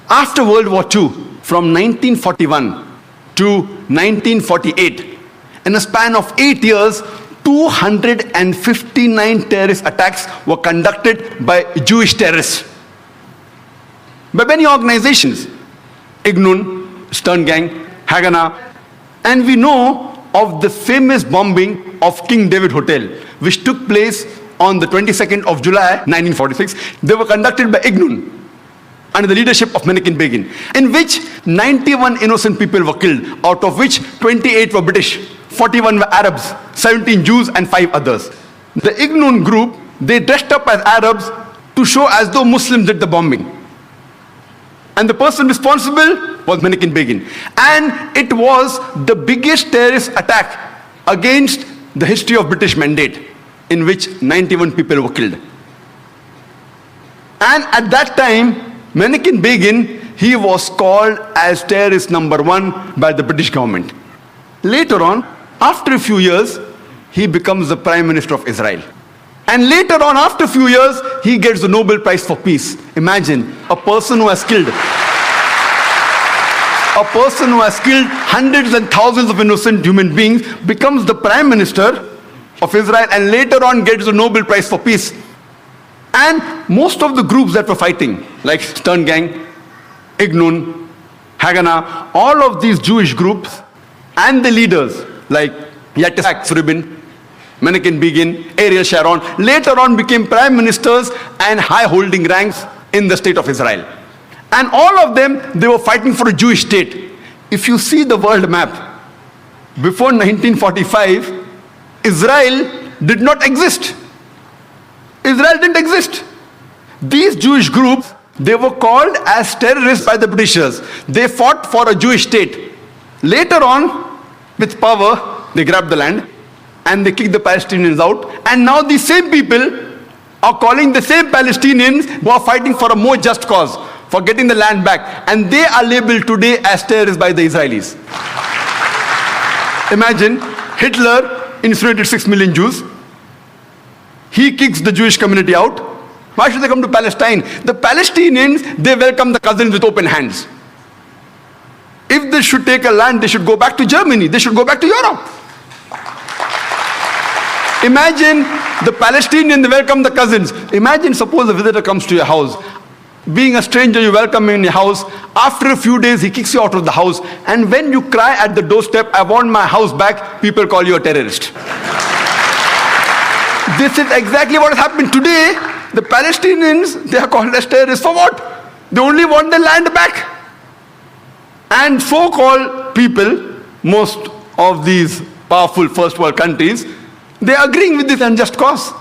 After World War II, from 1941 to 1948, in a span of 8 years, 259 terrorist attacks were conducted by Jewish terrorists. By many organizations, Ignun, Stern Gang, Haganah, and we know of the famous bombing of King David Hotel, which took place on the 22nd of July 1946. They were conducted by Ignun under the leadership of Menachem Begin, in which 91 innocent people were killed, out of which 28 were British, 41 were Arabs, 17 Jews, and 5 others. The Ignun group, they dressed up as Arabs to show as though Muslims did the bombing. And the person responsible was Menachem Begin. And it was the biggest terrorist attack against the history of British Mandate, in which 91 people were killed. And at that time, Menachem Begin, he was called as terrorist number 1 by the British government. Later on, after a few years, he becomes the Prime Minister of Israel. And later on, after a few years, he gets the Nobel Prize for Peace. Imagine, a person who has killed hundreds and thousands of innocent human beings becomes the Prime Minister of Israel and later on gets the Nobel Prize for Peace. And most of the groups that were fighting, like Stern Gang, Ignun, Haganah, all of these Jewish groups and the leaders like Yitzhak Rabin, Menachem Begin, Ariel Sharon, later on became prime ministers and high-holding ranks in the state of Israel. And all of them, they were fighting for a Jewish state. If you see the world map, before 1945, Israel did not exist. Israel didn't exist. These Jewish groups, they were called as terrorists by the Britishers. They fought for a Jewish state. Later on, with power, they grabbed the land and they kicked the Palestinians out. And now these same people are calling the same Palestinians who are fighting for a more just cause, for getting the land back. And they are labeled today as terrorists by the Israelis. Imagine, Hitler incinerated 6 million Jews. He kicks the Jewish community out. Why should they come to Palestine? The Palestinians, they welcome the cousins with open hands. If they should take a land, they should go back to Germany. They should go back to Europe. Imagine the Palestinians, they welcome the cousins. Imagine, suppose a visitor comes to your house. Being a stranger, you welcome him in your house. After a few days, he kicks you out of the house. And when you cry at the doorstep, I want my house back, people call you a terrorist. This is exactly what has happened today. The Palestinians, they are called as terrorists for what? They only want their land back. And so-called people, most of these powerful first world countries, they are agreeing with this unjust cause.